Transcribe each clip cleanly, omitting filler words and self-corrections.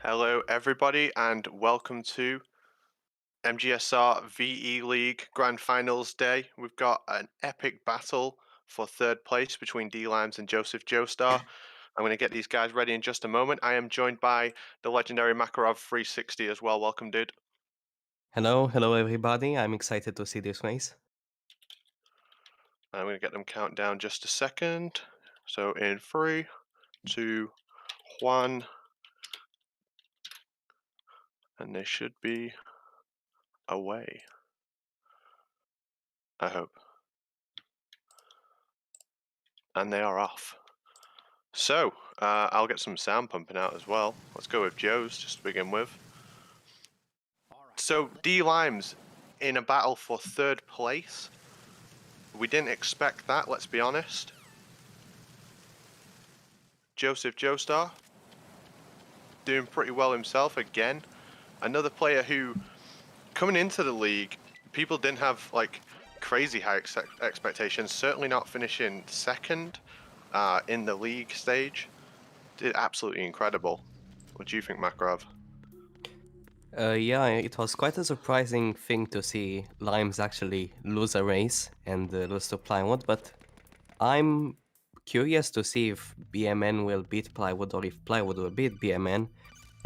Hello, everybody, and welcome to MGSR VE League Grand Finals Day. We've got an epic battle for third place between dlimes and Joseph Joestar. I'm going to get these guys ready in just a moment. I am joined by the legendary Makarov316 as well. Welcome, dude. Hello everybody. I'm excited to see this race. I'm going to get them count down just a second. So in 3, 2, 1, and they should be away. I hope. And they are off. So, I'll get some sound pumping out as well. Let's go with Joe's just to begin with. So, dlimes in a battle for third place. We didn't expect that, let's be honest. Joseph Joestar doing pretty well himself again. Another player who, coming into the league, people didn't have like crazy high expectations. Certainly not finishing second in the league stage. Did absolutely incredible. What do you think, Makarov? Yeah, it was quite a surprising thing to see Limes actually lose a race and lose to Plywood, but I'm curious to see if BMN will beat Plywood or if Plywood will beat BMN.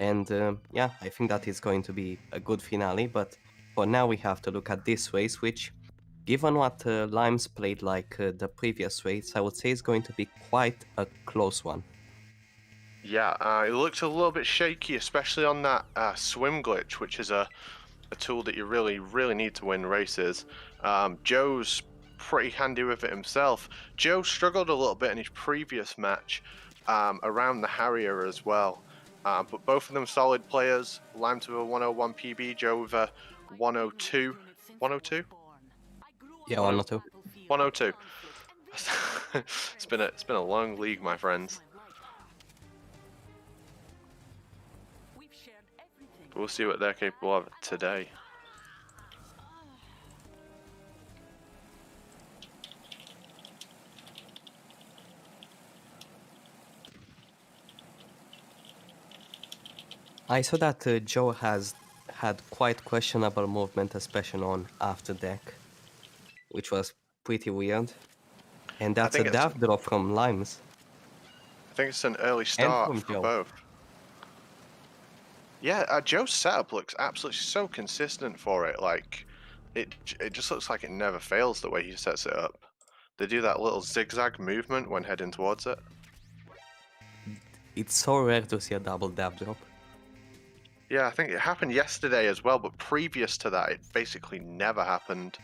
And yeah, I think that is going to be a good finale, but for now we have to look at this race, which, given what Limes played like the previous race, I would say is going to be quite a close one. Yeah, it looked a little bit shaky, especially on that swim glitch, which is a tool that you really need to win races. Joe's pretty handy with it himself. Joe struggled a little bit in his previous match around the Harrier as well. But both of them solid players. Lime to a 101 PB, Joe with a 102. 102? Yeah, one or two. 102. It's been a long league, my friends. But we'll see what they're capable of today. I saw that Joe has had quite questionable movement, especially on after deck, which was pretty weird. And I that's a think it's dav drop from Limes I think it's an early and start from for Joe. both. Yeah, Joe's setup looks absolutely so consistent for it. Like, it just looks like it never fails the way he sets it up. They do that little zigzag movement when heading towards it. It's so rare to see a double dav drop. Yeah, I think it happened yesterday as well, but previous to that, it basically never happened.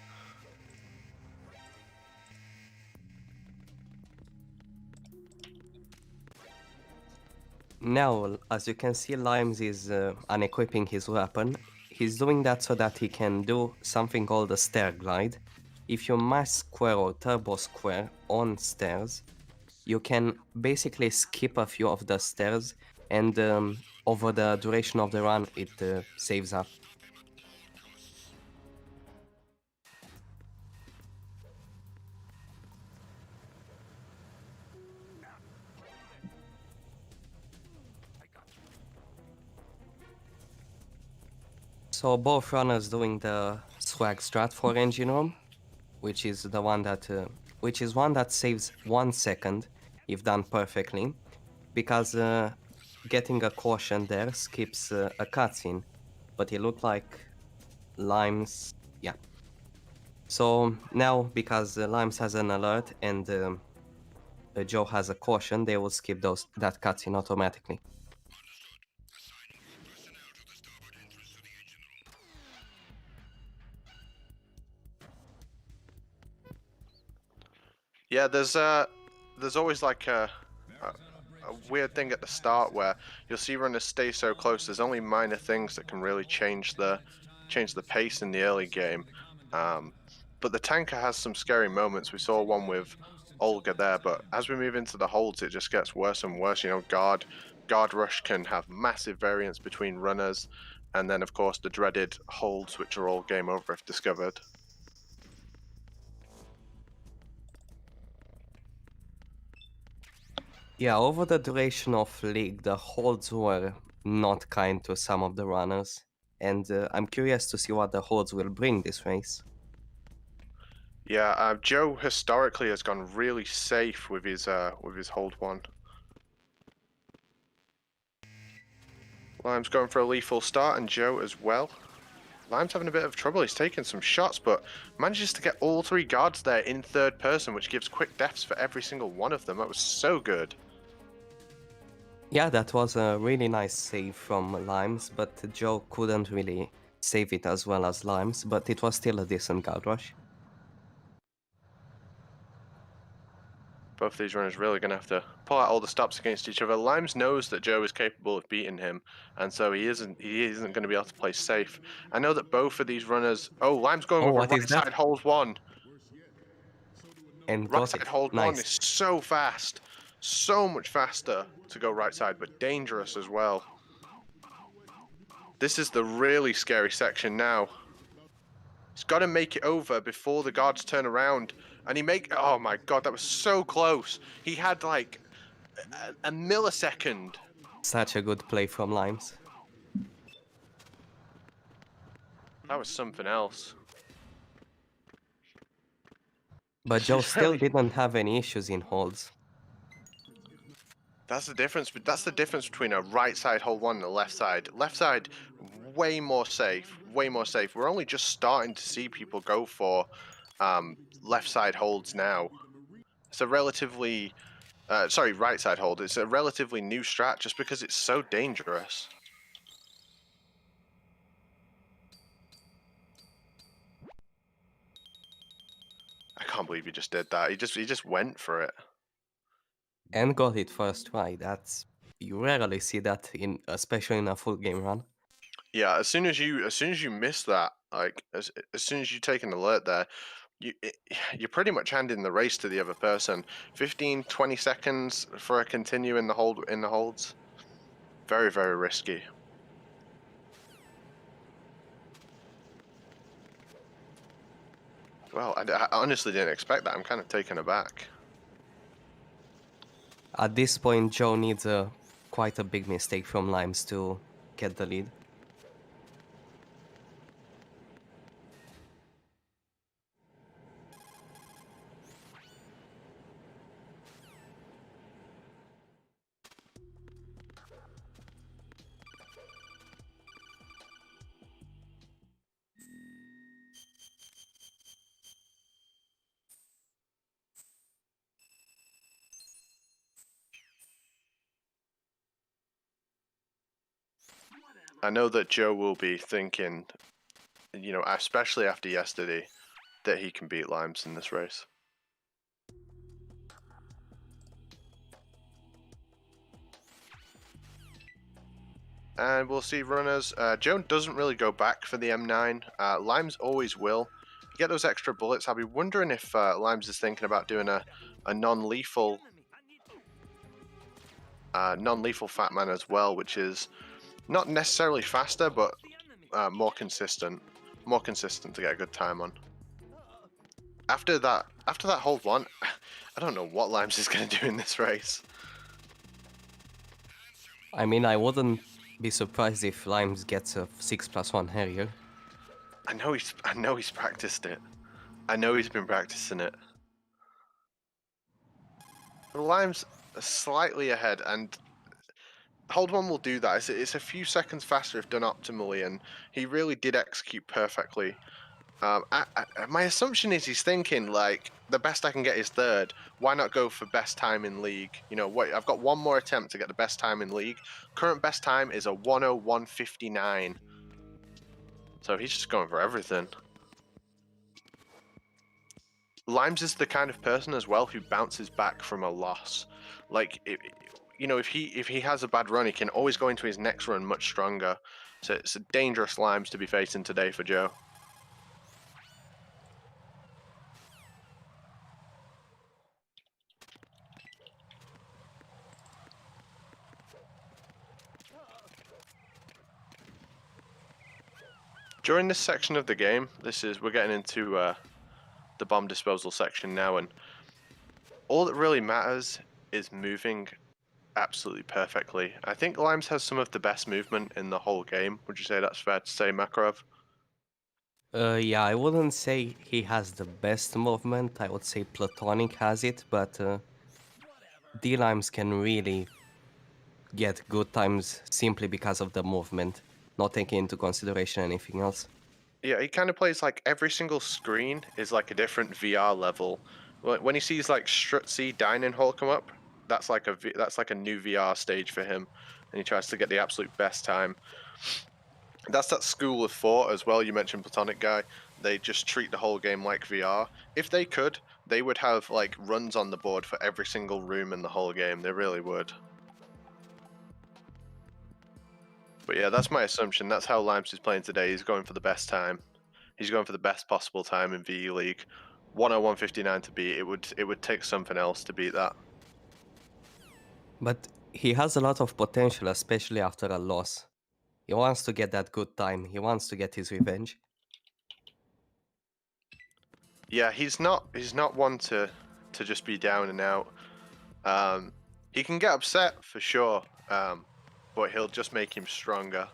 Now, as you can see, Limes is unequipping his weapon. He's doing that so that he can do something called a stair glide. If you mash square or turbo square on stairs, you can basically skip a few of the stairs, and over the duration of the run, it saves up. So both runners doing the swag strat for engine room, which is the one that one that saves 1 second if done perfectly, because getting a caution there skips a cutscene, but it looked like Limes, yeah. So now because Limes has an alert and Joe has a caution, they will skip that cutscene automatically. Yeah, there's always like a weird thing at the start where you'll see runners stay so close. There's only minor things that can really change the pace in the early game. But the tanker has some scary moments. We saw one with Olga there, but as we move into the holds, it just gets worse and worse. You know, guard rush can have massive variance between runners, and then of course the dreaded holds, which are all game over if discovered. Yeah, over the duration of League, the holds were not kind to some of the runners. And I'm curious to see what the holds will bring this race. Yeah, Joe historically has gone really safe with his hold one. Lime's going for a lethal start, and Joe as well. Lime's having a bit of trouble. He's taking some shots, but manages to get all 3 guards there in third person, which gives quick deaths for every single one of them. That was so good. Yeah, that was a really nice save from Limes, but Joe couldn't really save it as well as Limes, but it was still a decent guard rush. Both these runners really going to have to pull out all the stops against each other. Limes knows that Joe is capable of beating him, and so he isn't going to be able to play safe. I know that both of these runners... Oh, Lime's going Oh, with a what is right that? side hold one. And Right got side it. hold one Nice. is so fast. So much faster to go right side, but dangerous as well. This is the really scary section now. He's got to make it over before the guards turn around. And oh my god, that was so close. He had like a millisecond. Such a good play from Limes. That was something else. But This Joe is still really... didn't have any issues in holds. That's the difference. That's the difference between a right side hold one and a left side. Left side, way more safe. Way more safe. We're only just starting to see people go for left side holds now. It's a relatively, sorry, right side hold. It's a relatively new strat just because it's so dangerous. I can't believe he just did that. He just went for it. And got it first try. You rarely see that especially in a full game run. Yeah, as soon as you miss that, like as soon as you take an alert there, you're pretty much handing the race to the other person. 15, 20 seconds for a continue in the holds. Very, very risky. Well, I honestly didn't expect that. I'm kind of taken aback. At this point, Joe needs quite a big mistake from Limes to get the lead. I know that Joe will be thinking, you know, especially after yesterday, that he can beat Limes in this race. And we'll see runners. Joe doesn't really go back for the M9. Limes always will. You get those extra bullets. I'll be wondering if Limes is thinking about doing a non-lethal Fat Man as well, which is not necessarily faster, but more consistent. More consistent to get a good time on. After that hold one, I don't know what Limes is going to do in this race. I mean, I wouldn't be surprised if Limes gets a 6+1 Harrier. I know he's practiced it. I know he's been practicing it. The Limes are slightly ahead, and hold one will do that. It's a few seconds faster if done optimally, and he really did execute perfectly. My assumption is he's thinking, like, the best I can get is third. Why not go for best time in league? You know, wait, I've got one more attempt to get the best time in league. Current best time is a 1:01:59. So he's just going for everything. Limes is the kind of person as well who bounces back from a loss. Like, you know, if he has a bad run, he can always go into his next run much stronger. So it's a dangerous Limes to be facing today for Joe. During this section of the game, we're getting into the bomb disposal section now, and all that really matters is moving absolutely perfectly. I think Limes has some of the best movement in the whole game. Would you say that's fair to say, Makarov? Yeah, I wouldn't say he has the best movement. I would say Platonic has it, but D-Limes can really get good times simply because of the movement, not taking into consideration anything else. Yeah, he kind of plays like every single screen is like a different VR level. When he sees like Strutzy Dining Hall come up, that's like that's like a new VR stage for him, and he tries to get the absolute best time. That's that school of thought as well. You mentioned Platonic Guy. They just treat the whole game like VR. If they could, they would have like runs on the board for every single room in the whole game. They really would. But yeah, that's my assumption. That's how Limes is playing today. He's going for the best time. He's going for the best possible time in VE League. 101.59 to beat. It would take something else to beat that. But he has a lot of potential, especially after a loss. He wants to get that good time. He wants to get his revenge. Yeah, he's not one to just be down and out. He can get upset for sure, but he'll just make him stronger.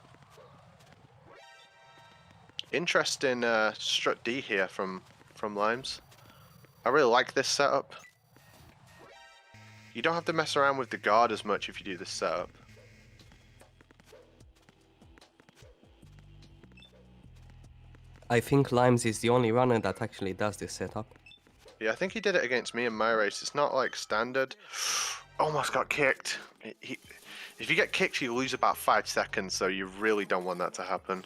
Interesting strut D here from Limes. I really like this setup. You don't have to mess around with the guard as much if you do this setup. I think Limes is the only runner that actually does this setup. Yeah, I think he did it against me in my race. It's not like standard. Almost got kicked. If you get kicked, you lose about 5 seconds, so you really don't want that to happen.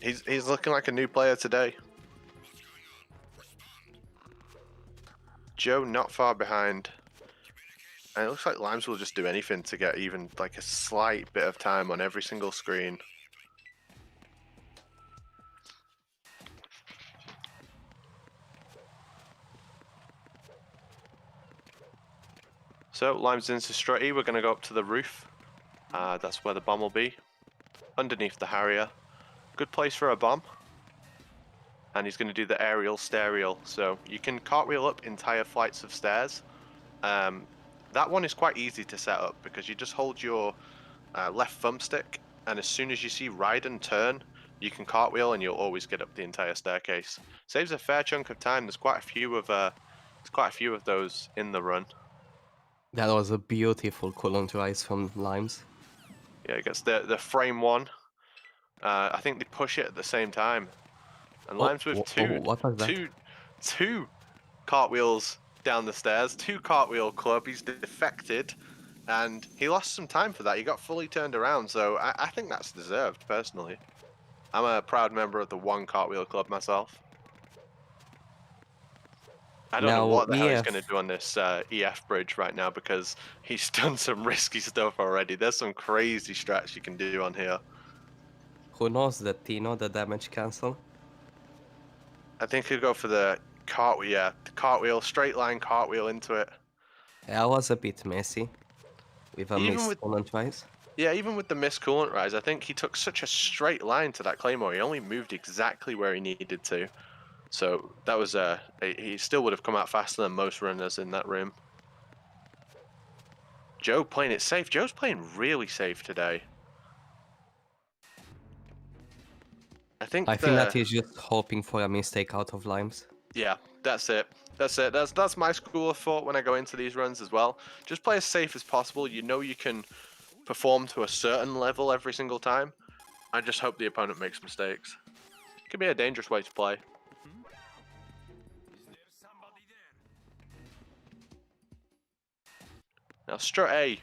He's looking like a new player today. Joe not far behind. And it looks like Limes will just do anything to get even like a slight bit of time on every single screen. So Limes into strut E, we're going to go up to the roof. That's where the bomb will be. Underneath the Harrier. Good place for a bomb. And he's going to do the aerial stereo. So you can cartwheel up entire flights of stairs. That one is quite easy to set up because you just hold your left thumbstick, and as soon as you see ride and turn, you can cartwheel and you'll always get up the entire staircase. Saves a fair chunk of time. There's quite a few of those in the run. That was a beautiful coolant rise from Limes. Yeah, it gets the frame one. I think they push it at the same time. And Limes with what was that? two cartwheels down the stairs, 2 cartwheel club. He's defected, and he lost some time for that. He got fully turned around, so I think that's deserved, personally. I'm a proud member of the 1 cartwheel club myself. I don't know what the hell he's going to do on this EF bridge right now, because he's done some risky stuff already. There's some crazy strats you can do on here. Who knows the Tino, the damage cancel? I think he'll go for the cartwheel, yeah, the cartwheel, straight line cartwheel into it. That was a bit messy, with a missed coolant rise. Yeah, even with the missed coolant rise, I think he took such a straight line to that Claymore. He only moved exactly where he needed to. So that was he still would have come out faster than most runners in that room. Joe playing it safe. Joe's playing really safe today. I think that he's just hoping for a mistake out of Limes. Yeah, that's it. That's my school of thought when I go into these runs as well. Just play as safe as possible. You know you can perform to a certain level every single time. I just hope the opponent makes mistakes. It can be a dangerous way to play. Now strut A,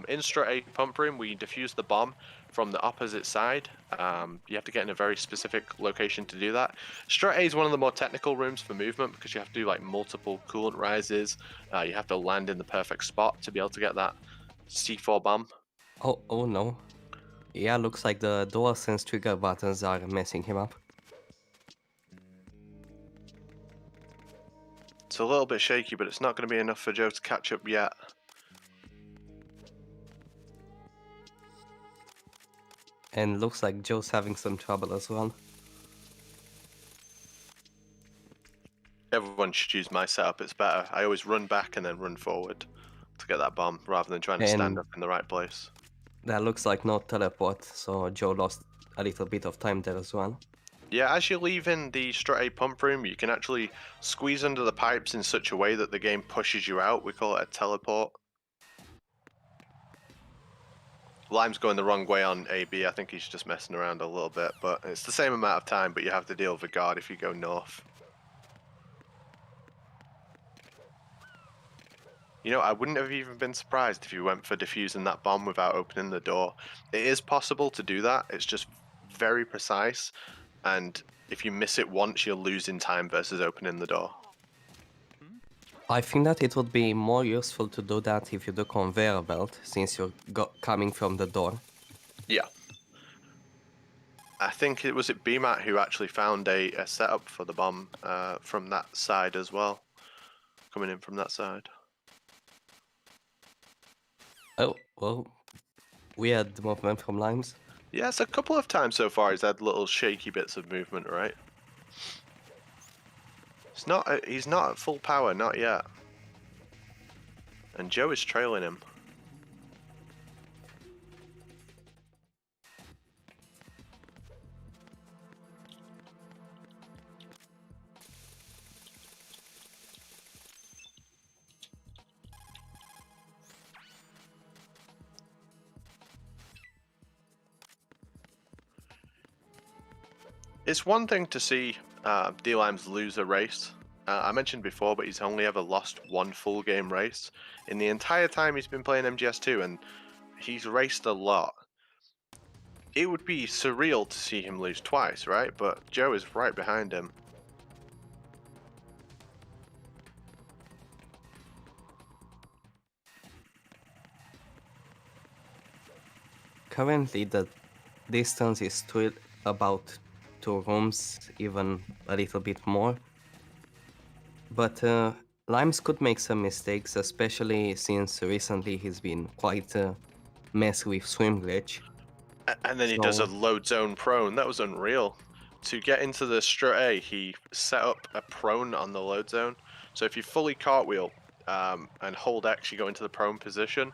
in strut A pump room, we defuse the bomb from the opposite side. You have to get in a very specific location to do that. Strut A is one of the more technical rooms for movement because you have to do like multiple coolant rises. You have to land in the perfect spot to be able to get that C4 bomb. Oh no. Yeah, looks like the DualSense trigger buttons are messing him up. It's a little bit shaky, but it's not going to be enough for Joe to catch up yet. And looks like Joe's having some trouble as well. Everyone should use my setup, it's better. I always run back and then run forward. to get that bomb rather than trying to stand up in the right place. That looks like no teleport, so Joe lost a little bit of time there as well. Yeah, as you're leaving the strut A pump room, you can actually squeeze under the pipes in such a way that the game pushes you out. We call it a teleport. Lime's going the wrong way on AB. I think he's just messing around a little bit, but it's the same amount of time, but you have to deal with a guard if you go north. You know, I wouldn't have even been surprised if you went for defusing that bomb without opening the door. It is possible to do that. It's just very precise, and if you miss it once, you're losing time versus opening the door. I think that it would be more useful to do that if you do conveyor belt, since you're coming from the door. Yeah. I think it was BMAT who actually found a setup for the bomb from that side as well. Coming in from that side. Oh, well, weird movement from Limes. Yes, a couple of times so far he's had little shaky bits of movement, right? He's not at full power, not yet. And Joe is trailing him. It's one thing to see dlimes lose a race. I mentioned before, but he's only ever lost one full game race in the entire time he's been playing MGS2, and he's raced a lot. It would be surreal to see him lose twice, right? But Joe is right behind him. Currently, the distance is still about 2 rooms, even a little bit more. But Limes could make some mistakes, especially since recently he's been quite messy with swim glitch. And then he does a load zone prone. That was unreal. To get into the strut A, he set up a prone on the load zone. So if you fully cartwheel and hold X, you go into the prone position,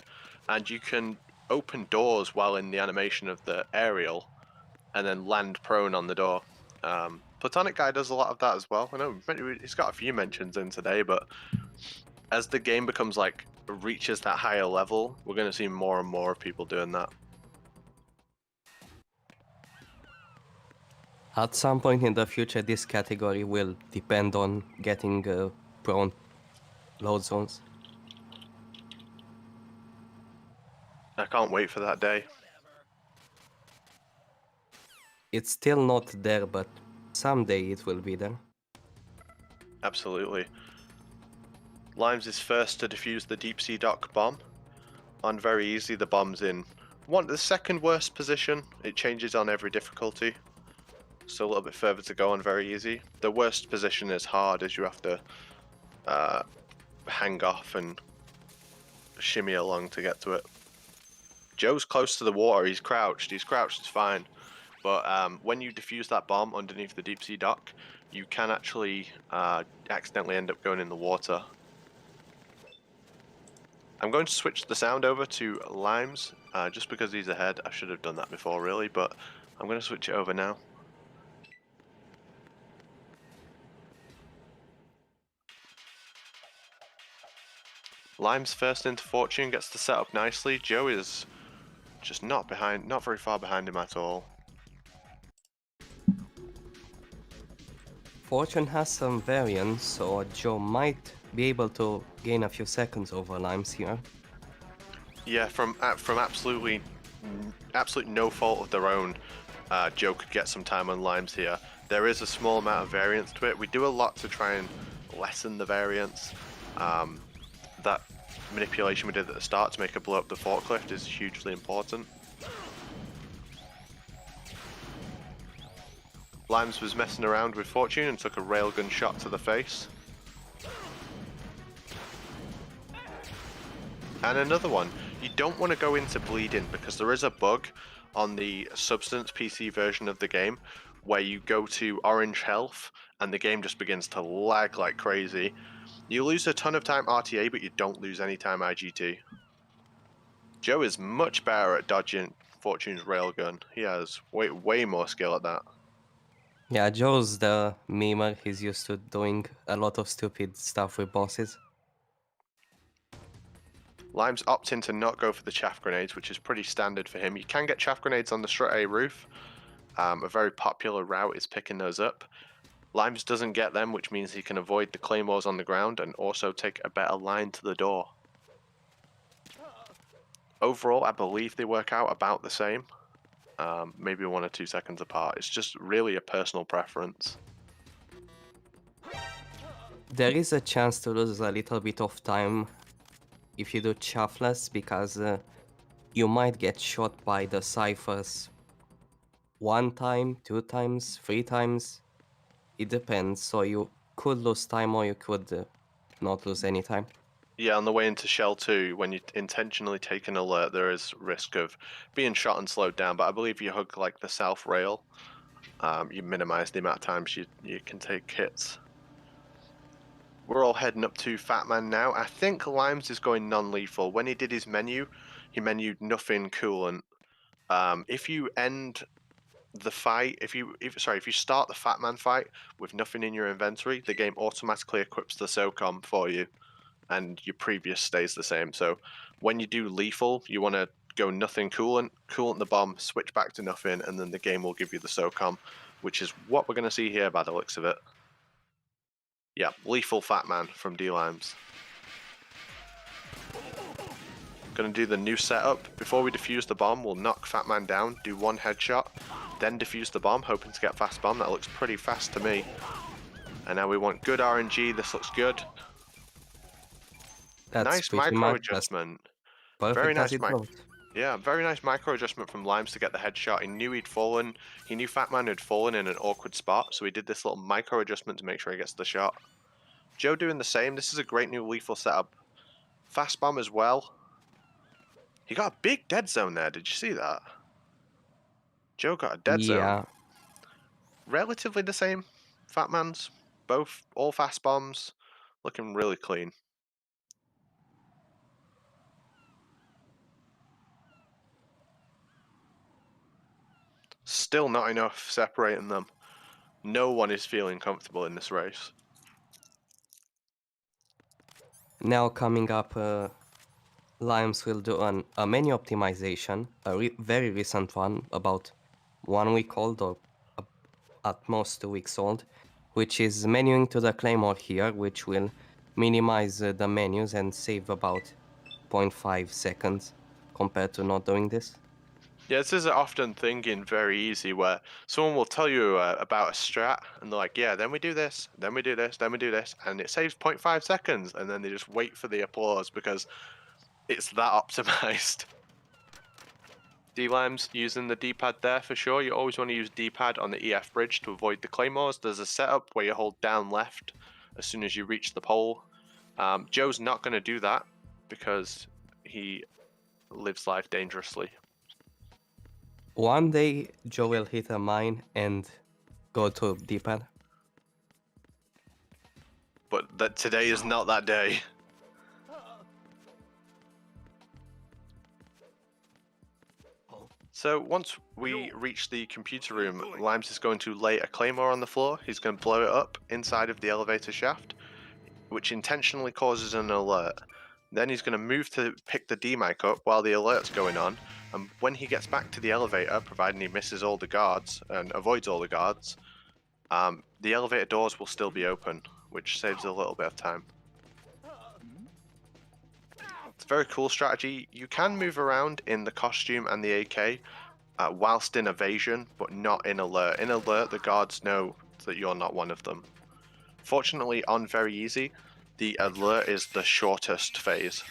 and you can open doors while in the animation of the aerial, and then land prone on the door. Platonic Guy does a lot of that as well. I know he's got a few mentions in today, but as the game becomes reaches that higher level, we're going to see more and more of people doing that. At some point in the future, this category will depend on getting prone load zones. I can't wait for that day. It's still not there, but someday it will be there. Absolutely. Limes is first to defuse the deep sea dock bomb. On very easy, the bomb's in the second worst position. It changes on every difficulty. So a little bit further to go on very easy. The worst position is hard, as you have to hang off and shimmy along to get to it. Joe's close to the water. He's crouched. It's fine. But when you defuse that bomb underneath the deep sea dock, you can actually accidentally end up going in the water. I'm going to switch the sound over to Limes, just because he's ahead. I should have done that before, really, but I'm going to switch it over now. Limes first into Fortune, gets the setup nicely. Joe is just not very far behind him at all. Fortune has some variance, so Joe might be able to gain a few seconds over Limes here. Yeah, from absolute no fault of their own, Joe could get some time on Limes here. There is a small amount of variance to it. We do a lot to try and lessen the variance. That manipulation we did at the start to make her blow up the forklift is hugely important. Limes was messing around with Fortune and took a railgun shot to the face. And another one. You don't want to go into bleeding because there is a bug on the Substance PC version of the game where you go to orange health and the game just begins to lag like crazy. You lose a ton of time RTA, but you don't lose any time IGT. Joe is much better at dodging Fortune's railgun. He has way more skill at that. Yeah, Joe's the memer. He's used to doing a lot of stupid stuff with bosses. Lime's opting to not go for the chaff grenades, which is pretty standard for him. You can get chaff grenades on the strut A roof. A very popular route is picking those up. Limes doesn't get them, which means he can avoid the claymores on the ground and also take a better line to the door. Overall, I believe they work out about the same. Maybe 1 or 2 seconds apart. It's just really a personal preference. There is a chance to lose a little bit of time if you do chaffless, because you might get shot by the ciphers 1 time, 2 times, 3 times. It depends, so you could lose time or you could not lose any time. Yeah, on the way into Shell 2, when you intentionally take an alert, there is risk of being shot and slowed down, but I believe you hug like the south rail, you minimize the amount of times you can take hits. We're all heading up to Fat Man now. I think Limes is going non-lethal. When he did his menu, he menued nothing coolant. If you end the fight, if you start the Fat Man fight with nothing in your inventory, the game automatically equips the SOCOM for you, and your previous stays the same. So when you do lethal, you want to go nothing coolant the bomb, switch back to nothing, and then the game will give you the SOCOM, which is what we're going to see here by the looks of it. Yeah, lethal Fat Man from dlimes. Gonna do the new setup. Before we defuse the bomb, we'll knock Fat Man down, do 1 headshot, then defuse the bomb, hoping to get fast bomb. That looks pretty fast to me. And now we want good RNG. This looks good. That's nice pretty micro much adjustment. perfect Very nice as it goes. Yeah, very nice micro adjustment from Limes to get the headshot. He knew he'd fallen. He knew Fat Man had fallen in an awkward spot, so he did this little micro adjustment to make sure he gets the shot. Joe doing the same. This is a great new lethal setup. Fast bomb as well. He got a big dead zone there. Did you see that? Joe got a dead zone. Relatively the same. Fat Man's. Both all fast bombs. Looking really clean. Still not enough separating them. No one is feeling comfortable in this race. Now coming up, Limes will do a menu optimization, a very recent one, about 1 week old or at most 2 weeks old, which is menuing to the claymore here, which will minimize the menus and save about 0.5 seconds compared to not doing this. Yeah, this is an often thing in Very Easy where someone will tell you about a strat and they're like, yeah, then we do this, then we do this, then we do this, and it saves 0.5 seconds, and then they just wait for the applause because it's that optimized. dlimes using the D-pad there for sure. You always want to use D-pad on the EF bridge to avoid the claymores. There's a setup where you hold down left as soon as you reach the pole. Joe's not going to do that because he lives life dangerously. One day, Joe will hit a mine and go to D-pad. But that today is not that day. So once we reach the computer room, Limes is going to lay a claymore on the floor. He's going to blow it up inside of the elevator shaft, which intentionally causes an alert. Then he's going to move to pick the D-mic up while the alert's going on, and when he gets back to the elevator, providing he misses all the guards and avoids all the guards, the elevator doors will still be open, which saves a little bit of time. It's a very cool strategy. You can move around in the costume and the AK whilst in evasion, but not in alert. In alert, the guards know that you're not one of them. Fortunately, on Very Easy, the alert is the shortest phase.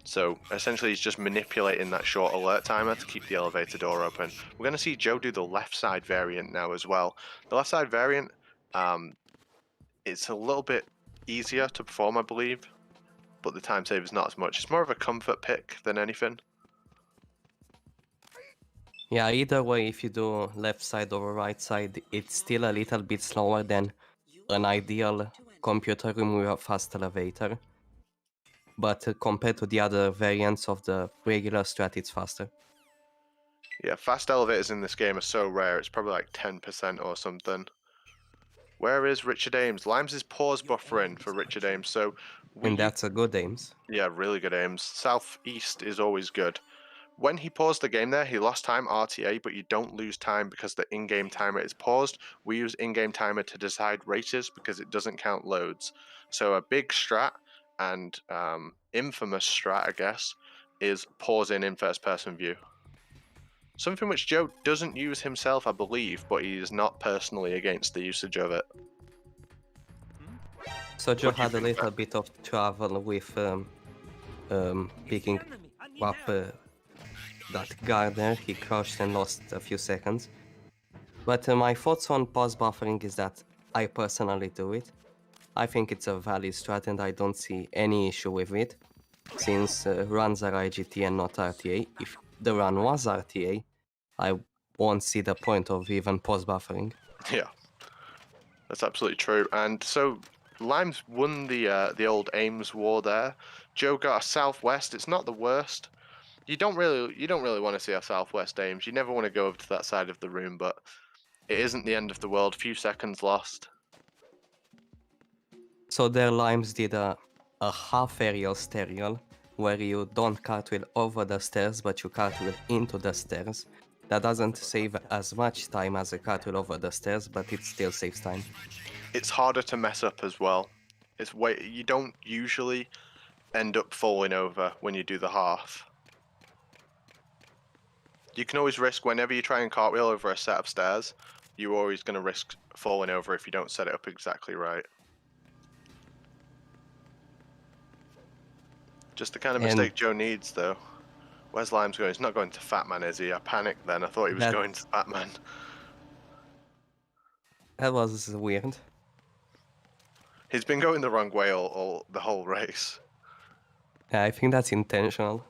So essentially he's just manipulating that short alert timer to keep the elevator door open. We're going to see Joe do the left side variant now as well. The left side variant, it's a little bit easier to perform, I believe, but the time save is not as much. It's more of a comfort pick than anything. Yeah, either way, if you do left side or right side, it's still a little bit slower than an ideal computer room with a fast elevator. But compared to the other variants of the regular strat, it's faster. Yeah, fast elevators in this game are so rare, it's probably like 10% or something. Where is Richard Ames? Limes is pause buffering for Richard Ames, so And that's a good aims. Yeah, really good aims. Southeast is always good. When he paused the game there, he lost time RTA, but you don't lose time because the in-game timer is paused. We use in-game timer to decide races because it doesn't count loads. So a big strat and infamous strat, I guess, is pausing in first-person view. Something which Joe doesn't use himself, I believe, but he is not personally against the usage of it. So Joe What do you had a think, little Ben? bit of trouble with picking up that guard there. He crashed and lost a few seconds. But my thoughts on pause buffering is that I personally do it. I think it's a valid strat and I don't see any issue with it, since runs are IGT and not RTA. If the run was RTA, I won't see the point of even pause buffering. Yeah, that's absolutely true. And so Limes won the old Ames war there. Joe got a southwest. It's not the worst. You don't really want to see a southwest Ames. You never want to go over to that side of the room, but it isn't the end of the world. Few seconds lost. So their limes did a half aerial sterial, where you don't cartwheel over the stairs, but you cartwheel into the stairs. That doesn't save as much time as a cartwheel over the stairs, but it still saves time. It's harder to mess up as well. You don't usually end up falling over when you do the half. You can always risk whenever you try and cartwheel over a set of stairs, you're always going to risk falling over if you don't set it up exactly right. Just the kind of mistake Joe needs, though. Where's Limes going? He's not going to Fatman, is he? I panicked then. I thought he was going to Fatman. That was weird. He's been going the wrong way the whole race. Yeah, I think that's intentional.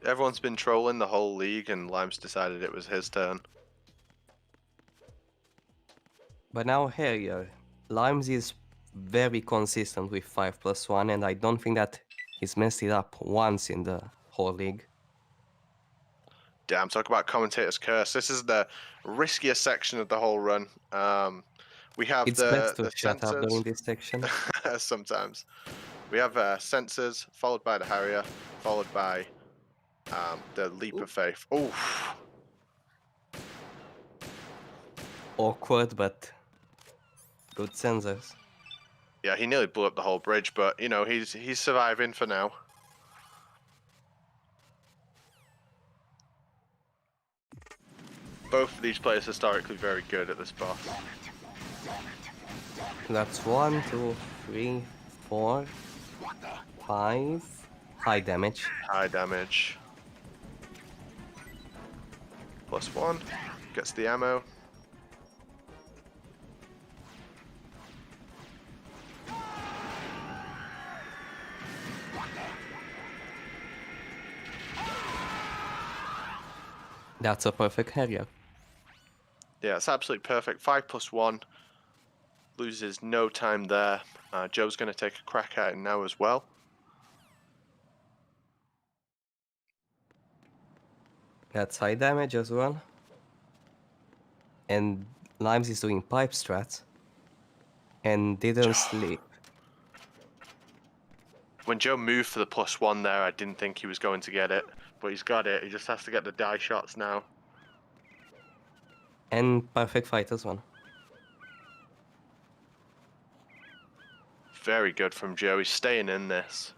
Everyone's been trolling the whole league, and Limes decided it was his turn. But now here, Limes is very consistent with 5+1, and I don't think that he's messed it up once in the whole league. Damn, talk about commentator's curse. This is the riskiest section of the whole run. We have It's the best to shut up during sensors. this section. Sometimes. We have sensors, followed by the Harrier, followed by the Leap of Faith. Oof. Awkward, but good sensors. Yeah, he nearly blew up the whole bridge, but you know, he's surviving for now. Both of these players historically very good at this boss. That's 1, 2, 3, 4, 5. High damage. High damage. +1. Gets the ammo. That's a perfect area. Yeah, it's absolutely perfect. 5+1. Loses no time there. Joe's going to take a crack at it now as well. That's high damage as well. And Limes is doing pipe strats. And didn't sleep. When Joe moved for the +1 there, I didn't think he was going to get it. But he's got it. He just has to get the die shots now. And perfect fight as well. Very good from Joe. He's staying in this.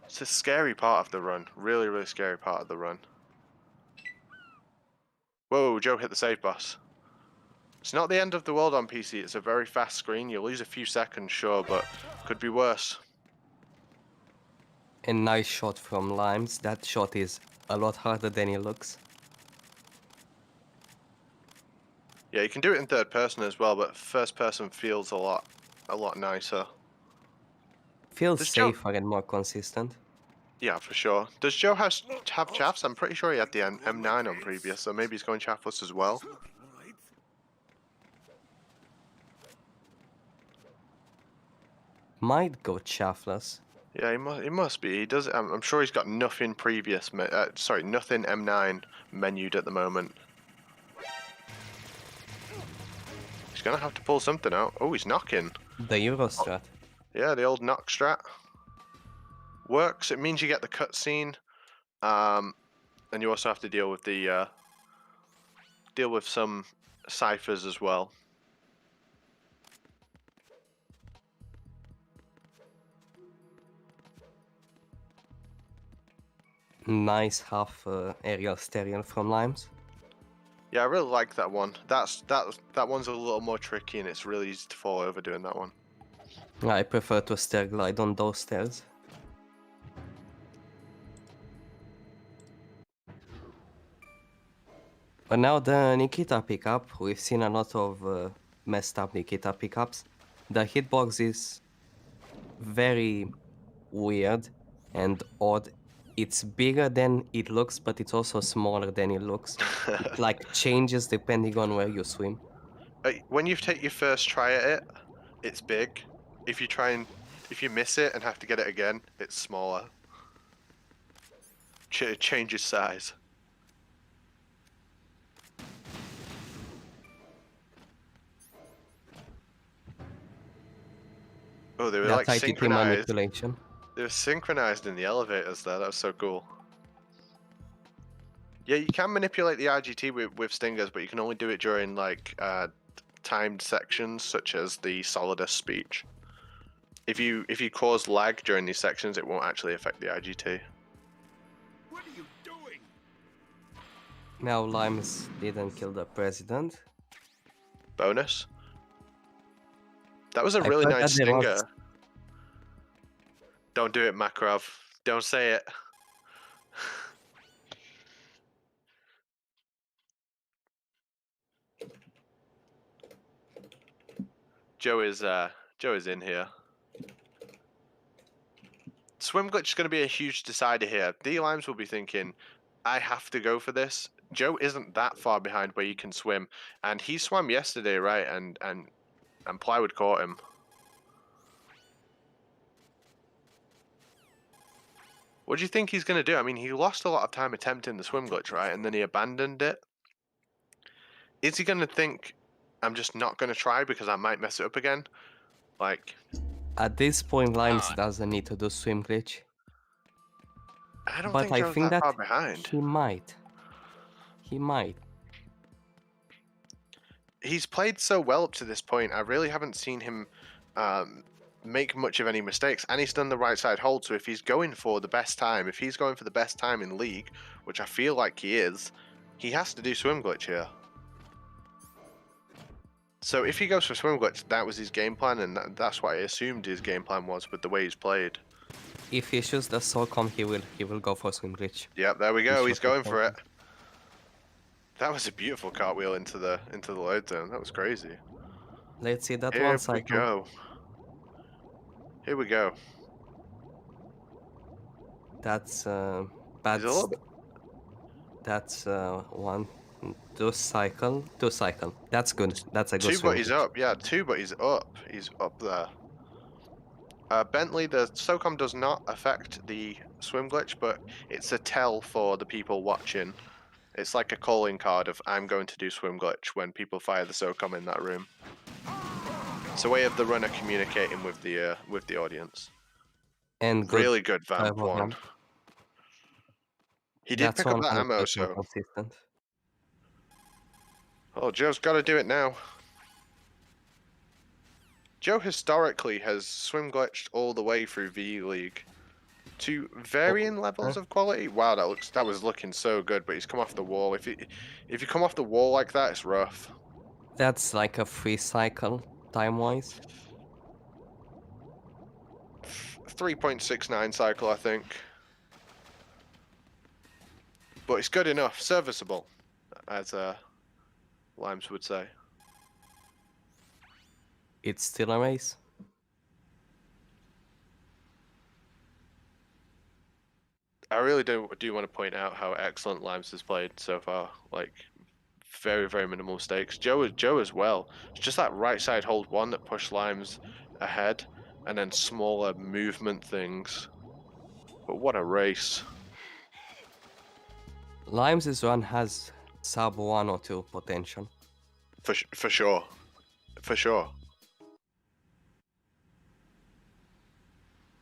It's a scary part of the run. Really, really scary part of the run. Whoa, Joe hit the save boss. It's not the end of the world on PC. It's a very fast screen. You'll lose a few seconds, sure, but could be worse. A nice shot from Limes. That shot is a lot harder than it looks. Yeah, you can do it in third person as well, but first person feels a lot nicer. Feels This Joe- safer and more consistent. Yeah, for sure. Does Joe have chaffs? I'm pretty sure he had the M9 on previous, so maybe he's going chaffless as well. Might go chaffless. Yeah, he must be. He does. I'm sure he's got nothing previous. Sorry, nothing M9 menued at the moment. He's gonna have to pull something out. Oh, he's knocking. The Eurostrat. Yeah, the old knock strat works. It means you get the cutscene, and you also have to deal with the some ciphers as well. Nice half aerial stereo from Limes. Yeah, I really like that one. That one's a little more tricky, and it's really easy to fall over doing that one. I prefer to stair glide on those stairs. But now the Nikita pickup, we've seen a lot of messed up Nikita pickups. The hitbox is very weird and odd. It's bigger than it looks, but it's also smaller than it looks. It like changes depending on where you swim. When you take your first try at it, it's big. If you miss it and have to get it again, it's smaller. It changes size. Oh, they were That's like ITT synchronized. manipulation. They were synchronized in the elevators there. That was so cool. Yeah, you can manipulate the IGT with stingers, but you can only do it during like timed sections, such as the Solidus speech. If you cause lag during these sections, it won't actually affect the IGT. What are you doing? Now Limes didn't kill the president. Bonus. That was a I really heard nice that there was- stinger. Don't do it, Makarov. Don't say it. Joe is in here. Swim glitch is going to be a huge decider here. dlimes will be thinking, I have to go for this. Joe isn't that far behind where you can swim, and he swam yesterday, right? And Plywood caught him. What do you think he's going to do? I mean, he lost a lot of time attempting the swim glitch, right? And then he abandoned it. Is he going to think, I'm just not going to try because I might mess it up again? Like, At this point, Limes doesn't need to do swim glitch. I don't But think I Joe's think that that far behind. he might. He might. He's played so well up to this point. I really haven't seen him make much of any mistakes, and he's done the right side hold. So if he's going for the best time, if he's going for the best time in league, which I feel like he is, he has to do swim glitch here. So if he goes for swim glitch, that was his game plan, and that's what I assumed his game plan was with the way he's played. If he shoots the Solcom, he will go for swim glitch. Yep, there we go. He's shot the going for it. Solcom. That was a beautiful cartwheel into the load zone. That was crazy. Let's see that Here one we cycle. go. Here we go. That's He's a little bit. that's one, two cycle. That's good. That's a good Two, swim but he's glitch. up. Yeah, two, but he's up. He's up there. Bentley, the SOCOM does not affect the swim glitch, but it's a tell for the people watching. It's like a calling card of I'm going to do swim glitch when people fire the SOCOM in that room. It's a way of the runner communicating with the audience. And good Really good vamp turbo one. vamp. He did That's pick up that ammo, 100% so consistent. oh, Joe's got to do it now. Joe historically has swim glitched all the way through VE League to varying levels of quality. Wow, that was looking so good, but he's come off the wall. If you come off the wall like that, it's rough. That's like a free cycle time-wise. 3.69 cycle, I think. But it's good enough, serviceable, as Limes would say. It's still a race. I really do want to point out how excellent Limes has played so far. Like, very, very minimal mistakes. Joe as well. It's just that right side hold one that pushed Limes ahead, and then smaller movement things. But what a race. Limes' run has sub 1 or 2 potential. For sure. For sure.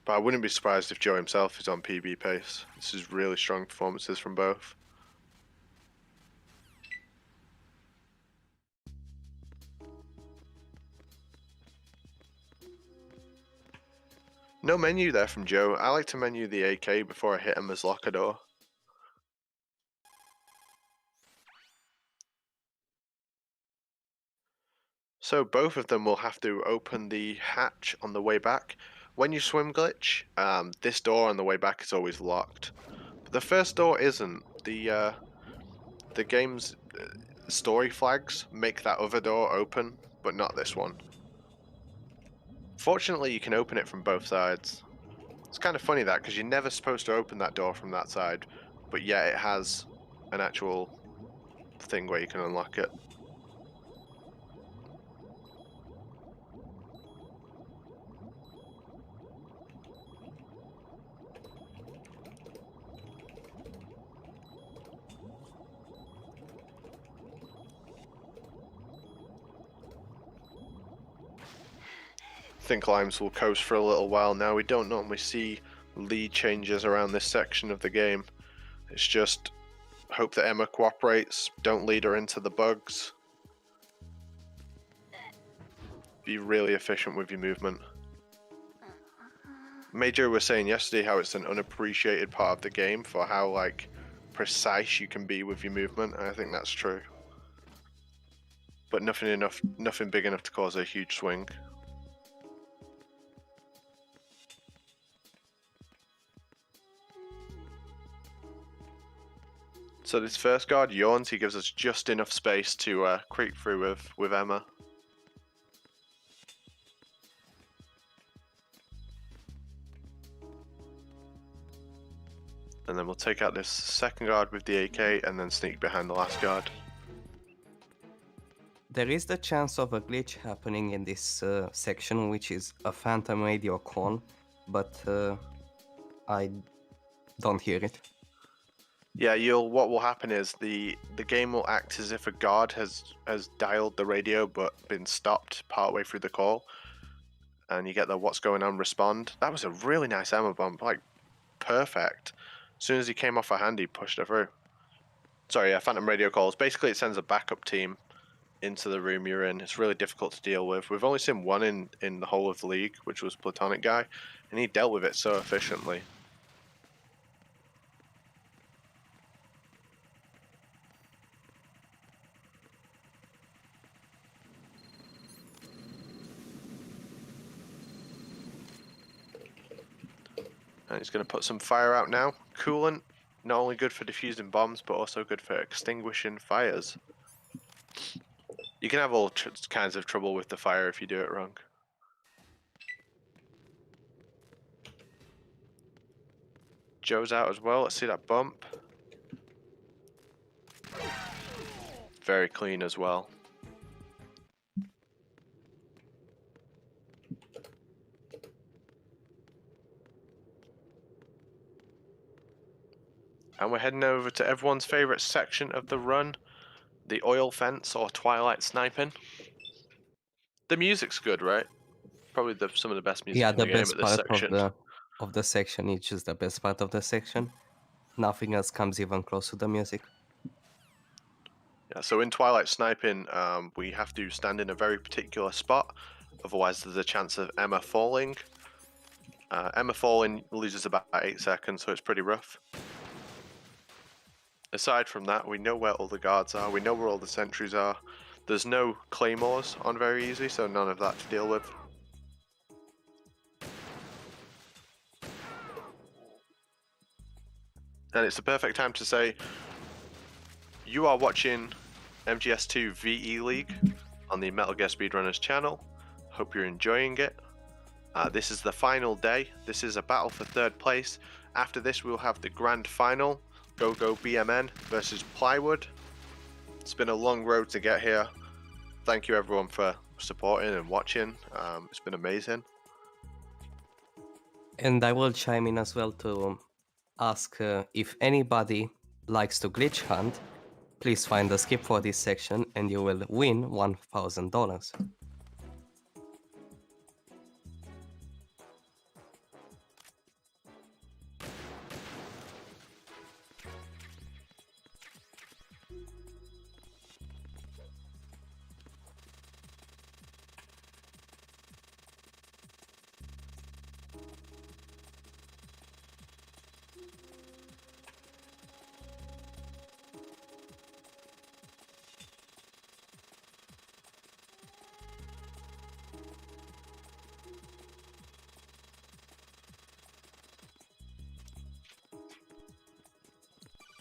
But I wouldn't be surprised if Joe himself is on PB pace. This is really strong performances from both. No menu there from Joe. I like to menu the AK before I hit him as locker door. So both of them will have to open the hatch on the way back. When you swim glitch, this door on the way back is always locked. But the first door isn't. The game's story flags make that other door open, but not this one. Fortunately, you can open it from both sides. It's kind of funny that, because you're never supposed to open that door from that side, but yet it has an actual thing where you can unlock it. I think Limes will coast for a little while now. We don't normally see lead changes around this section of the game. It's just hope that Emma cooperates, don't lead her into the bugs. Be really efficient with your movement. Major was saying yesterday how it's an unappreciated part of the game for how like precise you can be with your movement, and I think that's true. But nothing big enough to cause a huge swing. So this first guard yawns, he gives us just enough space to creep through with Emma. And then we'll take out this second guard with the AK and then sneak behind the last guard. There is the chance of a glitch happening in this section, which is a phantom radio call, but I don't hear it. Yeah, what will happen is the game will act as if a guard has dialed the radio but been stopped partway through the call, and you get the what's going on respond. That was a really nice Emma bump, like perfect. As soon as he came off her hand, he pushed her through. Sorry, yeah, phantom radio calls. Basically, it sends a backup team into the room you're in. It's really difficult to deal with. We've only seen one in the whole of the league, which was Platonic Guy, and he dealt with it so efficiently. And he's going to put some fire out now. Coolant, not only good for diffusing bombs, but also good for extinguishing fires. You can have all kinds of trouble with the fire if you do it wrong. Joe's out as well. Let's see that bump. Very clean as well. And we're heading over to everyone's favorite section of the run, the oil fence or twilight sniping. The music's good, right? Probably some of the best music in the game at this section. Of the section is just the best part of the section. Nothing else comes even close to the music. Yeah, so in twilight sniping, we have to stand in a very particular spot, otherwise there's a chance of Emma falling. Emma falling loses about 8 seconds, so it's pretty rough. Aside from that, we know where all the guards are, we know where all the sentries are. There's no claymores on very easy, so none of that to deal with. And it's the perfect time to say, you are watching MGS2 VE League on the Metal Gear Speedrunners channel. Hope you're enjoying it. This is the final day. This is a battle for third place. After this, we'll have the grand final. Go BMN versus Plywood. It's been a long road to get here. Thank you everyone for supporting and watching. It's been amazing. And I will chime in as well to ask if anybody likes to glitch hunt, please find a skip for this section and you will win $1,000.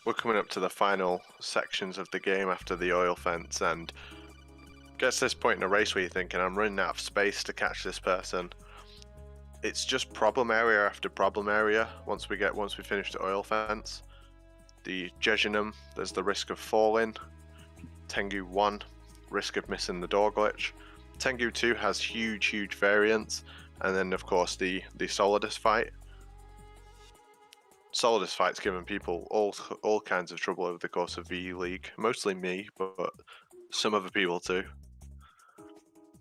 We're coming up to the final sections of the game after the oil fence, and gets to this point in a race where you're thinking, I'm running out of space to catch this person. It's just problem area after problem area once we finish the oil fence. The Jejunum, there's the risk of falling. Tengu 1, risk of missing the door glitch. Tengu 2 has huge variance, and then of course the Solidus fight. Solidus fight's given people all kinds of trouble over the course of VE League. Mostly me, but some other people too.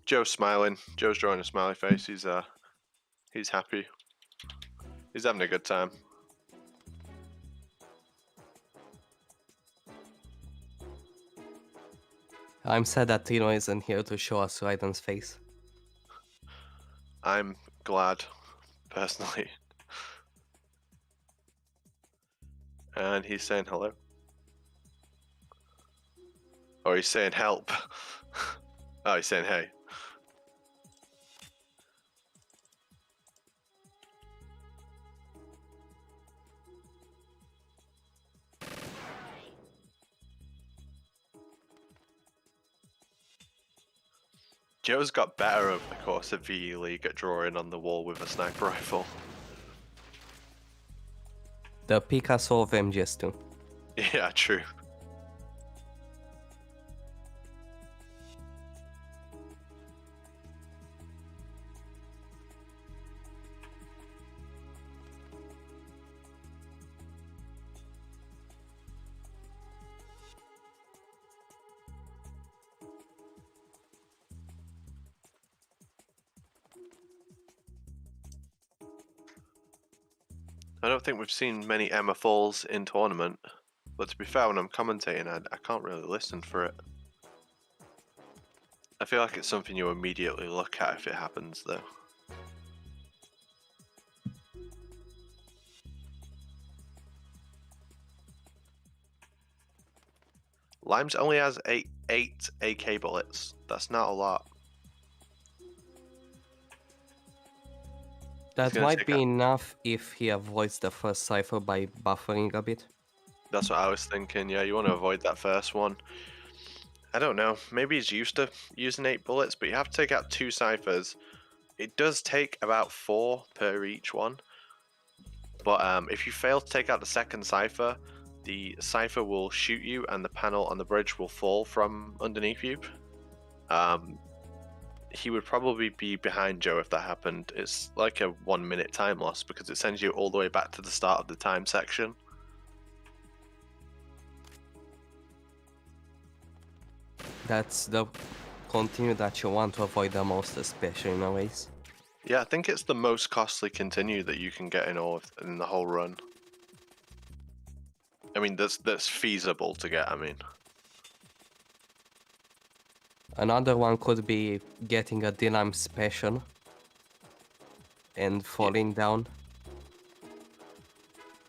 Joe's smiling. Joe's drawing a smiley face. He's happy. He's having a good time. I'm sad that Tino isn't here to show us Raiden's face. I'm glad, personally. And he's saying hello. Or he's saying help. Oh, he's saying hey. Joe's got better over the course of VE League at drawing on the wall with a sniper rifle. The Picasso of MGS2. Yeah, true. I don't think we've seen many Emma falls in tournament, but to be fair, when I'm commentating, I can't really listen for it. I feel like it's something you immediately look at if it happens, though. Limes only has eight AK bullets. That's not a lot. That might be enough if he avoids the first cipher by buffering a bit. That's what I was thinking. Yeah, you want to avoid that first one. I don't know. Maybe he's used to using 8 bullets, but you have to take out 2 ciphers. It does take about 4 per each one. But if you fail to take out the second cipher, the cipher will shoot you and the panel on the bridge will fall from underneath you. He would probably be behind Joe if that happened. It's like a 1 minute time loss because it sends you all the way back to the start of the time section. That's the continue that you want to avoid the most, especially in a race. Yeah, I think it's the most costly continue that you can get in the whole run. I mean, that's feasible to get, I mean. Another one could be getting a dlime special and falling down.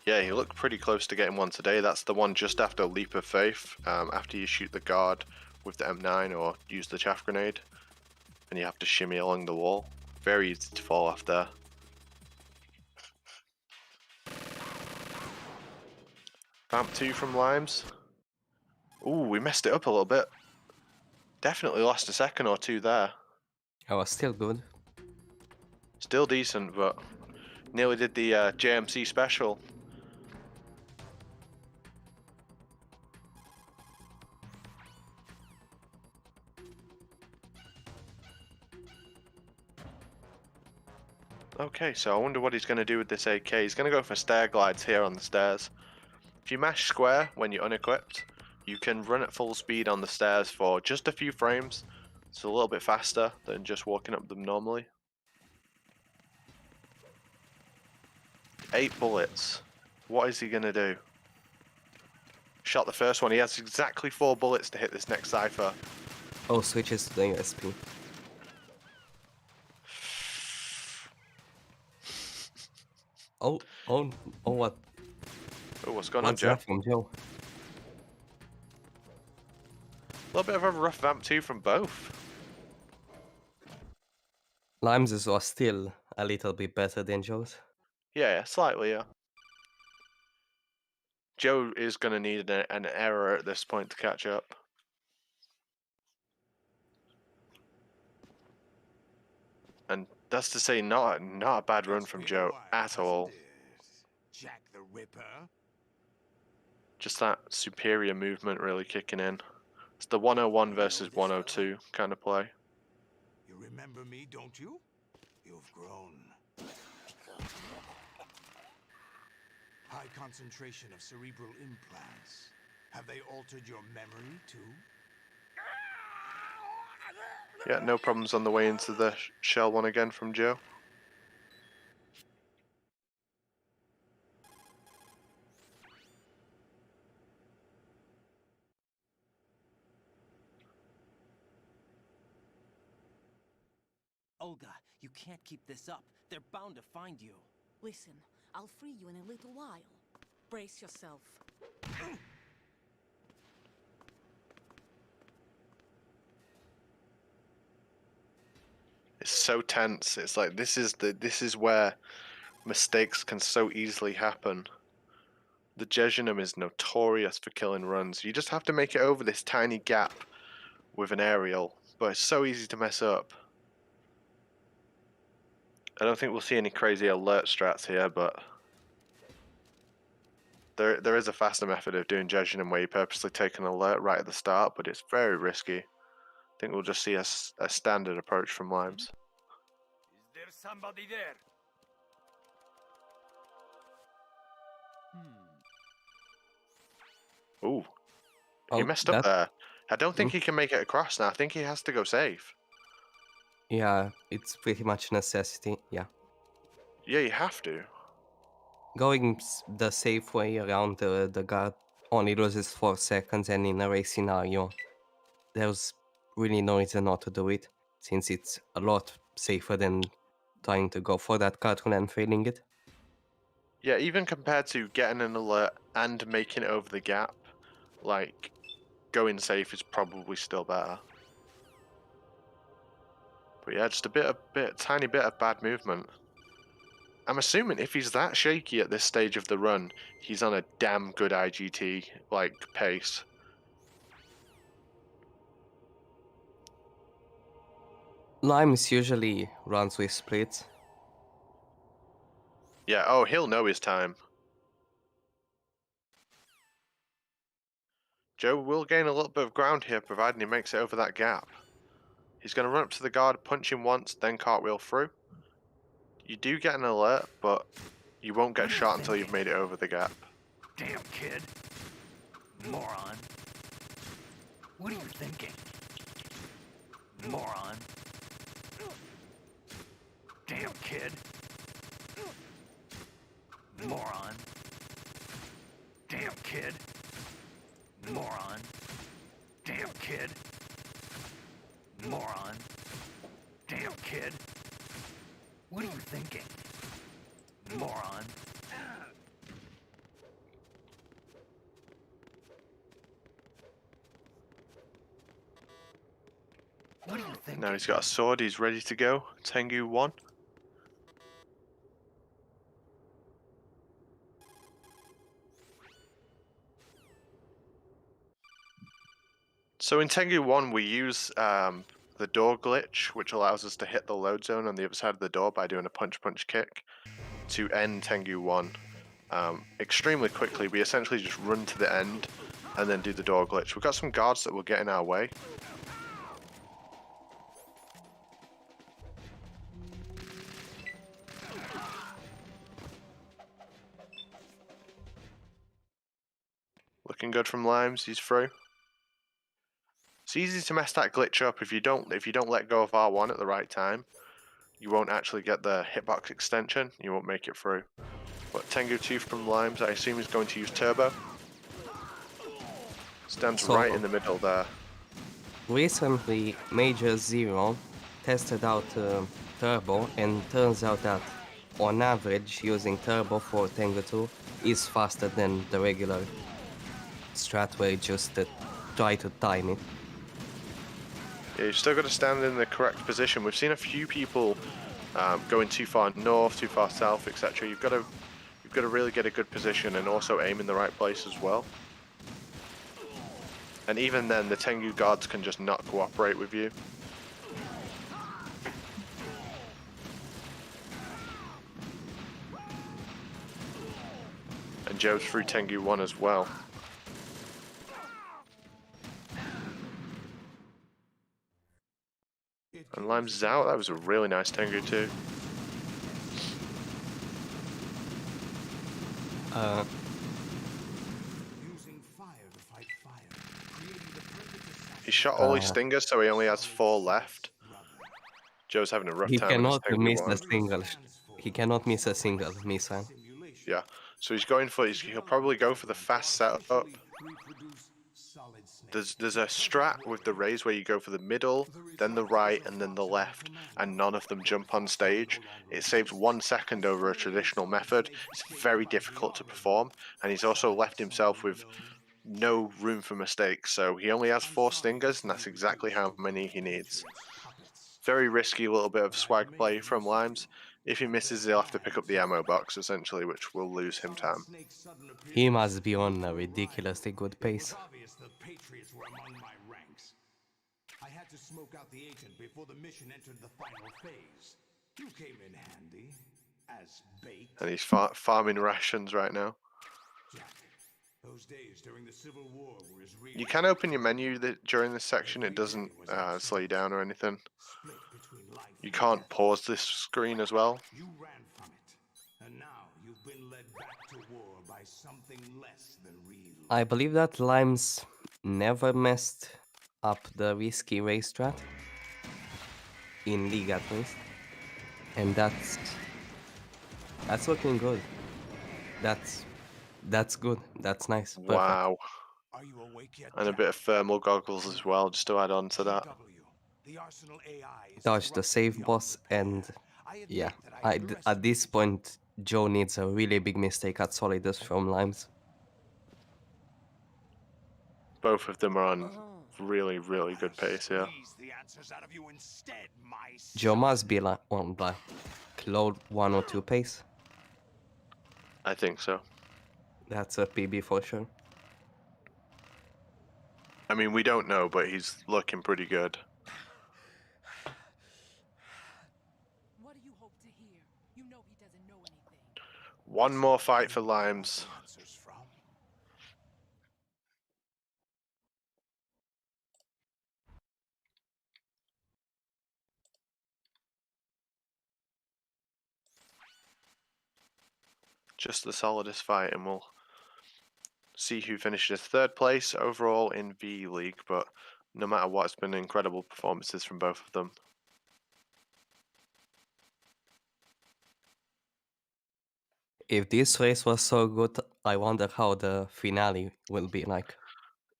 Yeah, he looked pretty close to getting one today. That's the one just after Leap of Faith, after you shoot the guard with the M9 or use the chaff grenade, and you have to shimmy along the wall. Very easy to fall off there. Vamp 2 from Limes. Ooh, we messed it up a little bit. Definitely lost a second or two there. I was still good. Still decent, but nearly did the JMC special. Okay, so I wonder what he's going to do with this AK. He's going to go for stair glides here on the stairs. If you mash square when you're unequipped, you can run at full speed on the stairs for just a few frames. It's a little bit faster than just walking up them normally. 8 bullets. What is he going to do? Shot the first one. He has exactly 4 bullets to hit this next cipher. Oh, switches to the USP. Oh, what? Oh, what's going on, What's Joe? that from Joe? A little bit of a rough vamp too from both. Limes was still a little bit better than Joe's. Yeah, slightly, yeah. Joe is going to need an error at this point to catch up. And that's to say, not a bad run from Joe at all. Jack the Ripper. Just that superior movement really kicking in. It's the 101 versus 102 kind of play. You remember me, don't you? You've grown. High concentration of cerebral implants. Have they altered your memory too? Yeah, no problems on the way into the shell one again from Joe. Olga, you can't keep this up. They're bound to find you. Listen, I'll free you in a little while. Brace yourself. It's so tense. It's like this is where mistakes can so easily happen. The Jejunum is notorious for killing runs. You just have to make it over this tiny gap with an aerial, but it's so easy to mess up. I don't think we'll see any crazy alert strats here, but there is a faster method of doing Jejunum where you purposely take an alert right at the start, but it's very risky. I think we'll just see a standard approach from Limes. Is there somebody there? Ooh, he Oh, messed up that- there. I don't think he can make it across now. I think he has to go safe. Yeah, it's pretty much necessity. Yeah. Yeah, you have to. Going the safe way around the guard only loses 4 seconds, and in a race scenario, there's really no reason not to do it, since it's a lot safer than trying to go for that cartoon and failing it. Yeah, even compared to getting an alert and making it over the gap, like, going safe is probably still better. But yeah, just tiny bit of bad movement. I'm assuming if he's that shaky at this stage of the run, he's on a damn good IGT, like, pace. Limes usually runs with splits. Yeah, oh, he'll know his time. Joe will gain a little bit of ground here, providing he makes it over that gap. He's going to run up to the guard, punch him once, then cartwheel through. You do get an alert, but you won't get shot until you've made it over the gap. Damn kid. Moron. What are you thinking? Moron. Damn kid. Moron. Damn kid. Moron. Damn kid. Moron. Damn kid. What are you thinking? Moron. What are you thinking? Now he's got a sword, he's ready to go. Tengu 1. So in Tengu 1 we use the door glitch, which allows us to hit the load zone on the other side of the door by doing a punch kick to end Tengu 1 extremely quickly. We essentially just run to the end and then do the door glitch. We've got some guards that will get in our way. Looking good from Limes, he's through. It's easy to mess that glitch up if you don't let go of R1 at the right time. You won't actually get the hitbox extension, you won't make it through. But Tengu 2 from Limes, I assume he's going to use turbo. Stands right in the middle there. Recently, Major Zero tested out turbo, and turns out that on average, using turbo for Tengu 2 is faster than the regular strat where you just try to time it. Yeah, you've still got to stand in the correct position. We've seen a few people going too far north, too far south, etc. You've got to really get a good position and also aim in the right place as well. And even then, the Tengu guards can just not cooperate with you. And Joe's through Tengu 1 as well. And Limes is out. That was a really nice Tengu 2. He shot all his stingers, so he only has 4 left. Joe's having a rough time with his Tengu 1. He cannot miss a single missile. Yeah, so he'll probably go for the fast setup. There's a strat with the raise where you go for the middle, then the right, and then the left, and none of them jump on stage. It saves 1 second over a traditional method. It's very difficult to perform, and he's also left himself with no room for mistakes, so he only has 4 stingers, and that's exactly how many he needs. Very risky little bit of swag play from Limes. If he misses, he'll have to pick up the ammo box, essentially, which will lose him time. He must be on a ridiculously good pace. I had to smoke out the agent before the mission entered the final phase. You came in handy as bait. And he's farming rations right now. Jack, those days during the Civil War were as real. You can open your menu during this section. It doesn't slow you down or anything. You can't pause this screen as well. You ran from it, and now you've been led back to war by something less than real. I believe that Limes never messed up the risky race strat, in League at least, and that's looking good. That's good. That's nice. Perfect. Wow. Are you awake yet, And a Jack? bit of thermal goggles as well, just to add on to that. The Arsenal AI is Dodge the corrupt save beyond boss, repair. and I admit yeah, that I at this point, Joe needs a really big mistake at Solidus from Limes. Both of them are on really, really good pace here. squeeze the answers out of you instead, my Joe son. must be like on like low 1 or 2 pace. I think so. That's a PB for sure. I mean, we don't know, but he's looking pretty good. What do you hope to hear? You know he doesn't know anything. One more fight for Limes. Answers from. Just the solidest fight, and we'll see who finishes 3rd place overall in V League, but no matter what, it's been incredible performances from both of them. If this race was so good, I wonder how the finale will be like.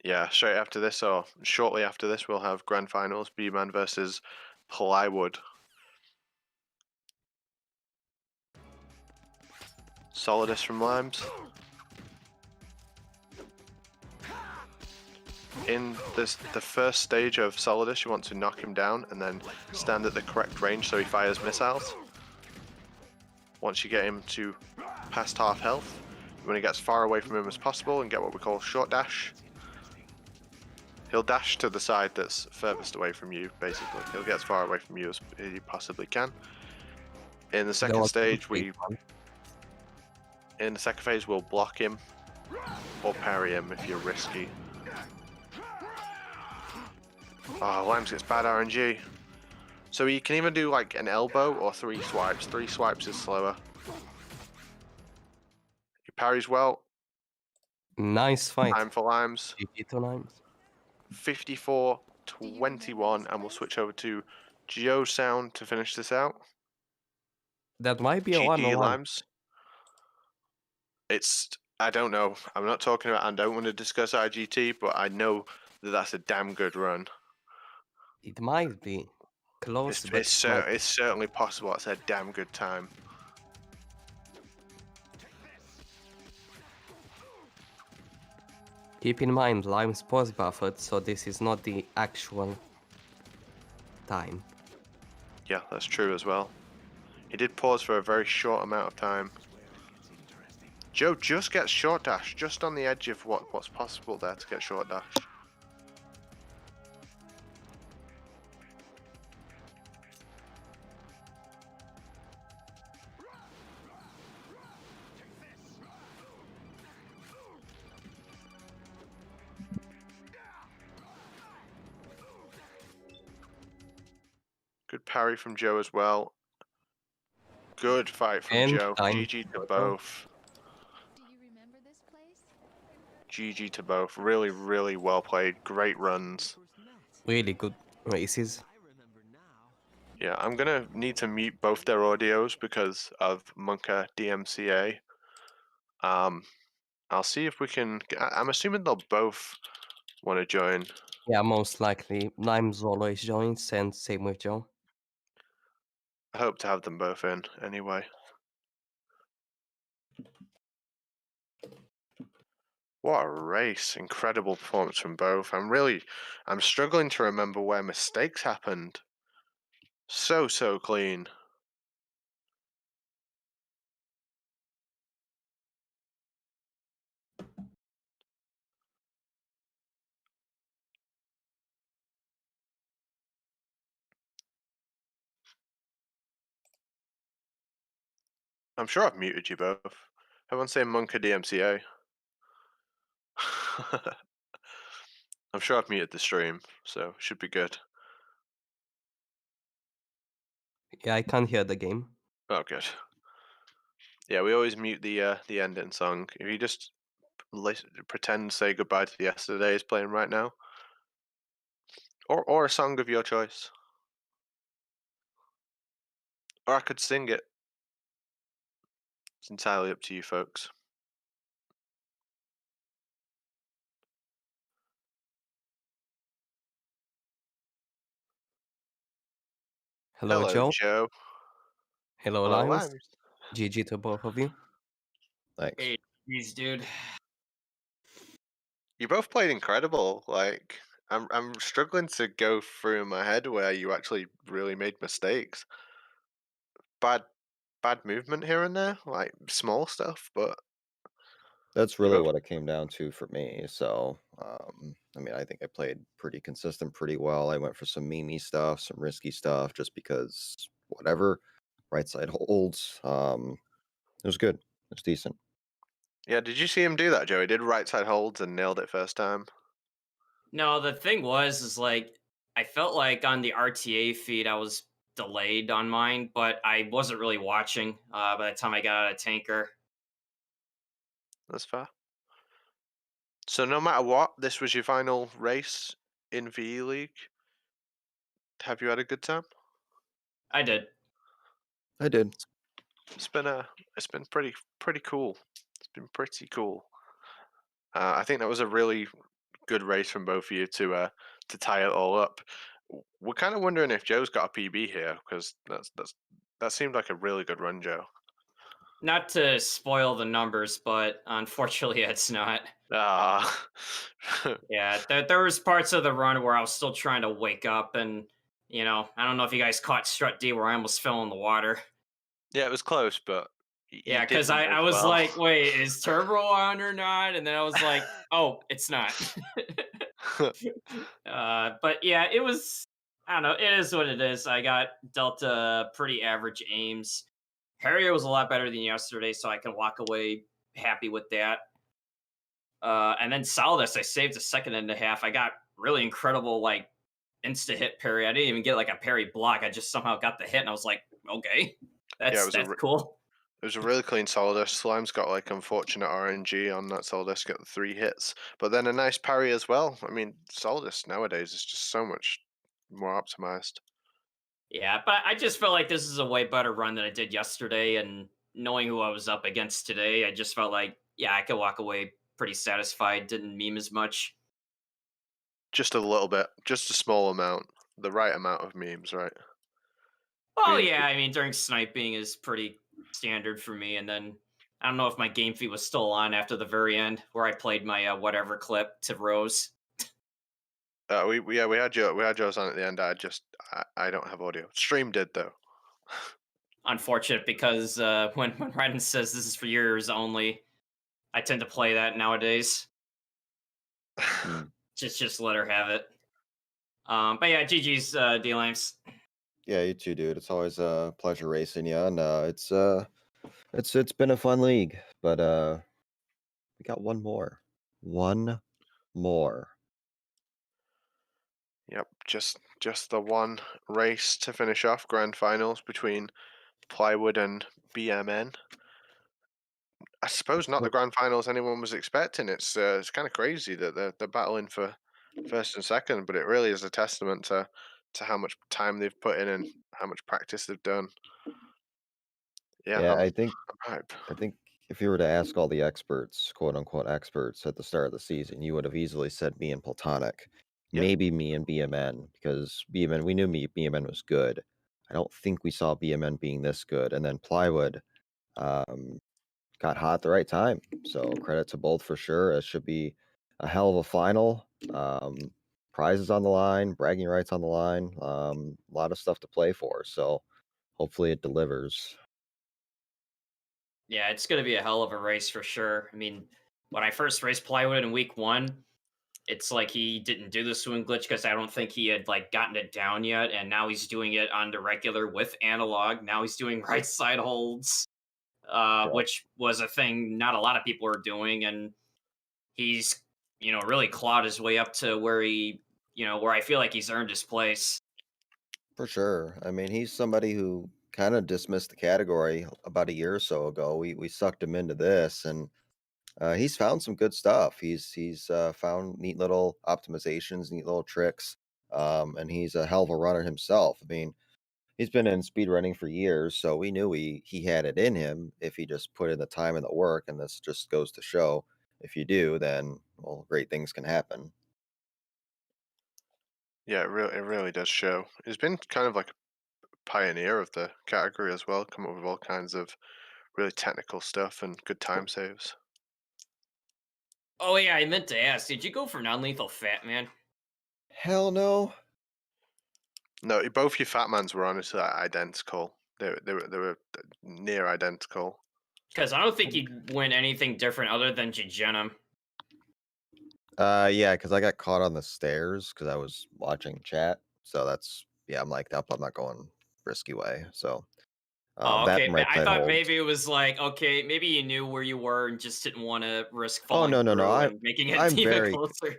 Yeah, straight after this, or shortly after this, we'll have Grand Finals, B-Man versus Plywood. Solidus from Limes. In the first stage of Solidus, you want to knock him down and then stand at the correct range so he fires missiles. Once you get him to past half health, you want to get as far away from him as possible and get what we call short dash. He'll dash to the side that's furthest away from you, basically. He'll get as far away from you as he possibly can. In the There second was stage, big one. in the second phase, we'll block him or parry him if you're risky. Oh, Limes gets bad RNG. So you can even do like an elbow or 3 swipes. 3 swipes is slower. He parries well. Nice fight. Time for Limes. GG to Limes. 54-21, and we'll switch over to Geo Sound to finish this out. That might be a GG 1-on-1. Limes. I don't know. I'm not talking about, I don't want to discuss IGT, but I know that that's a damn good run. It might be close, but It's certainly possible. It's a damn good time. keep in mind, Limes pause buffered, so this is not the actual time. Yeah, that's true as well. He did pause for a very short amount of time. Joe just gets short dash, just on the edge of what's possible there to get short dash. Good parry from Joe as well. Good fight from And Joe. time. GG to both. Do you remember this place? GG to both. Really, really well played. Great runs. Really good races. I remember now. Yeah, I'm gonna need to mute both their audios because of Monka DMCA. I'll see if we can. I'm assuming they'll both want to join. Yeah, most likely. Limes always joins, and same with Joe. I hope to have them both in anyway. What a race. Incredible performance from both. I'm struggling to remember where mistakes happened. So clean. I'm sure I've muted you both. Everyone say Monka DMCA. I'm sure I've muted the stream, so it should be good. Yeah, I can't hear the game. Oh, good. Yeah, we always mute the ending song. If you just pretend say goodbye to the yesterday is playing right now, or a song of your choice, or I could sing it. It's entirely up to you, folks. Hello, Joe. Joe. Hello, Hello, Limes. Limes. GG to both of you. Thanks. Hey, geez, dude. You both played incredible. Like, I'm struggling to go through in my head where you actually really made mistakes. Bad movement here and there, like small stuff, but That's you really both what it came down to for me. So, I mean, I think I played pretty consistent, pretty well. I went for some memey stuff, some risky stuff, just because whatever. Right side holds. It was good. It was decent. Yeah, did you see him do that, Joe? He did right side holds and nailed it first time. No, the thing is like, I felt like on the RTA feed, I was delayed on mine, but I wasn't really watching by the time I got out of tanker. That's fair. So no matter what, this was your final race in VE League. Have you had a good time? I did. I did. It's been pretty cool. It's been pretty cool. I think that was a really good race from both of you to tie it all up. We're kind of wondering if Joe's got a PB here because that seemed like a really good run, Joe. Not to spoil the numbers, but unfortunately, it's not. Ah, Yeah, there was parts of the run where I was still trying to wake up, and I don't know if you guys caught Strut D where I almost fell in the water. yeah, it was close, but you Yeah, did because I as was well. like, wait, is Turbo on or not? And then I was like, oh, it's not. But yeah, it was. I don't know. It is what it is. I got dealt pretty average aims. Harrier was a lot better than yesterday, so I can walk away happy with that. And then Solidus, I saved a second and a half. I got really incredible like insta hit parry. I didn't even get like a parry block. I just somehow got the hit, and I was like, okay, Yeah, that's cool. it was a really clean Solidus. Slime's got like unfortunate RNG on that Solidus, got the 3 hits, but then a nice parry as well. I mean, Solidus nowadays is just so much more optimized. Yeah, but I just felt like this is a way better run than I did yesterday, and knowing who I was up against today, I just felt like, yeah, I could walk away pretty satisfied. Didn't meme as much. Just a little bit, just a small amount, the right amount of memes, right? Oh Memes. yeah, I mean during sniping is pretty standard for me, and then I don't know if my game feed was still on after the very end where I played my whatever clip to Rose. We had Joe's on at the end. I don't have audio. Stream did though. Unfortunate because when Ryan says this is for yours only, I tend to play that nowadays. Just let her have it. But yeah, GG's D-Limes. Yeah, you too, dude. It's always a pleasure racing you, and it's been a fun league, but we got one more. One more. Yep, just the one race to finish off grand finals between Plywood and BMN. I suppose not the grand finals anyone was expecting. It's kind of crazy that they're battling for first and second, but it really is a testament to how much time they've put in and how much practice they've done. Yeah, Yeah, I'm I think hype. I think if you were to ask all the experts, quote unquote experts, at the start of the season, you would have easily said me and Platonic. Yeah. Maybe me and BMN, because BMN, we knew BMN was good. I don't think we saw BMN being this good. And then Plywood um, got hot at the right time. So credit to both for sure. It should be a hell of a final. Prizes on the line, bragging rights on the line, a lot of stuff to play for. So hopefully it delivers. Yeah, it's gonna be a hell of a race for sure. I mean, when I first raced Plywood in week 1, it's like he didn't do the swing glitch because I don't think he had like gotten it down yet, and now he's doing it on the regular with analog. Now he's doing right side holds, Yeah, which was a thing not a lot of people are doing, and he's really clawed his way up to where where I feel like he's earned his place. for sure. I mean, he's somebody who kind of dismissed the category about a year or so ago. We sucked him into this, and he's found some good stuff. He's found neat little optimizations, neat little tricks, and he's a hell of a runner himself. I mean, he's been in speedrunning for years, so we knew he had it in him if he just put in the time and the work. And this just goes to show, if you do, then well, great things can happen. Yeah, it really does show. He's been kind of like a pioneer of the category as well, come up with all kinds of really technical stuff and good time saves. Oh yeah, I meant to ask, did you go for non-lethal Fat Man? Hell no. No, both your Fatmans were honestly identical. They were near identical. Because I don't think you win anything different other than Jejunum. Yeah, because I got caught on the stairs because I was watching chat. So that's I'm like, I'm not going risky way. So Oh, that okay. and right I side thought holds. maybe it was like, okay, maybe you knew where you were and just didn't want to risk Oh falling no. through and making it I'm even very closer.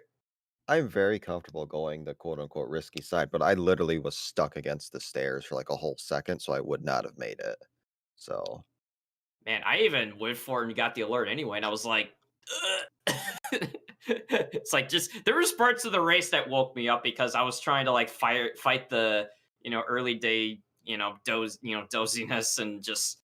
I'm very comfortable going the quote unquote risky side, but I literally was stuck against the stairs for like a whole second, so I would not have made it. So Man, I even went for it and got the alert anyway, and I was like, ugh. It's like just there was parts of the race that woke me up because I was trying to like fight the early day doziness and just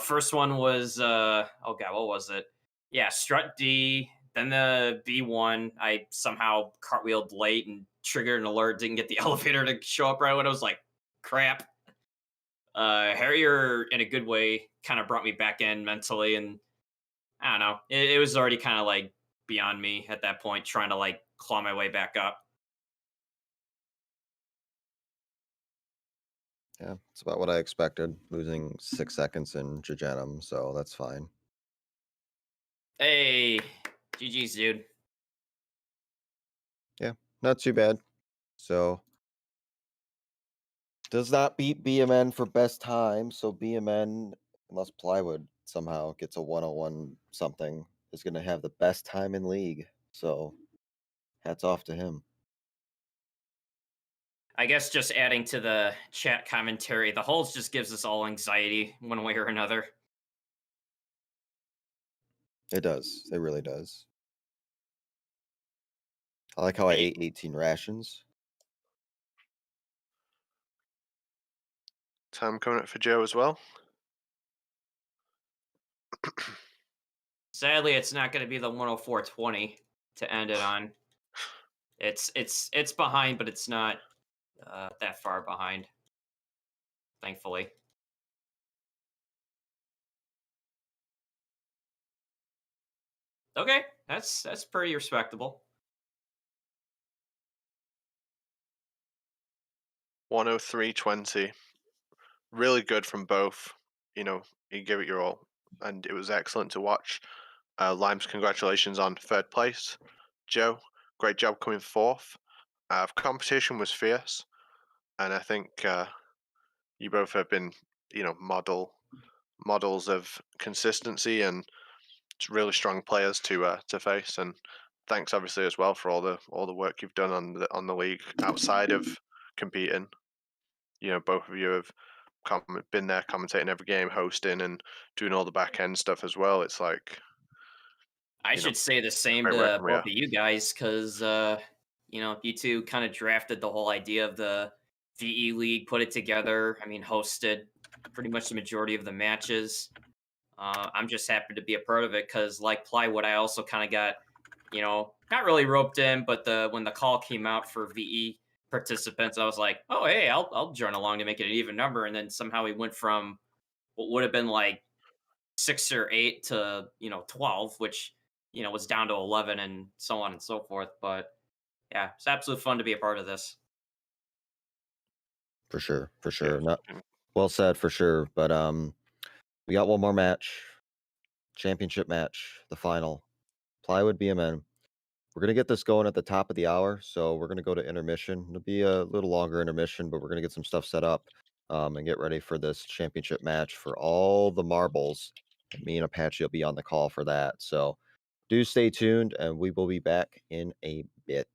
first one was oh god, what was it? Yeah, strut D, then the B1. I somehow cartwheeled late and triggered an alert, didn't get the elevator to show up right when I was like, crap. Harrier in a good way kind of brought me back in mentally, and I don't know, it was already kind of like beyond me at that point, trying to like claw my way back up. yeah, it's about what I expected, losing 6 seconds in Jejunum, so that's fine. Hey, GG's, dude. Yeah. not too bad. So does not beat BMN for best time. So BMN, unless Plywood somehow gets a 101 something, is going to have the best time in league. So hats off to him. I guess just adding to the chat commentary, the holds just gives us all anxiety one way or another. It does. It really does. I like how I ate 18 rations. Time coming up for Joe as well. Sadly, it's not going to be the 104.20 to end it on. It's behind, but it's not that far behind. Thankfully. Okay, that's pretty respectable. 103.20. Really good from both. You know, you give it your all, and it was excellent to watch. Limes, congratulations on third place. Joe, great job coming fourth. Competition was fierce, and I think you both have been, models of consistency and really strong players to face. And thanks, obviously, as well for all the work you've done on the league outside of competing. You know, both of you have been there commentating every game, hosting, and doing all the back end stuff as well. It's like I should say the same great to working with both of you guys because, you two kind of drafted the whole idea of the VE League, put it together. I mean, hosted pretty much the majority of the matches. I'm just happy to be a part of it because, like Plywood, I also kind of got, not really roped in, but when the call came out for VE participants, I was like, oh, hey, I'll join along to make it an even number. And then somehow we went from what would have been like 6 or 8 to 12, which was down to 11 and so on and so forth. But yeah, it's absolute fun to be a part of this. For sure. For Yeah. sure. Not well said, for sure. But we got one more match. Championship match, the final. Plywood BMN. We're going to get this going at the top of the hour, so we're going to go to intermission. It'll be a little longer intermission, but we're going to get some stuff set up and get ready for this championship match for all the marbles. And me and Apache will be on the call for that. So do stay tuned, and we will be back in a bit.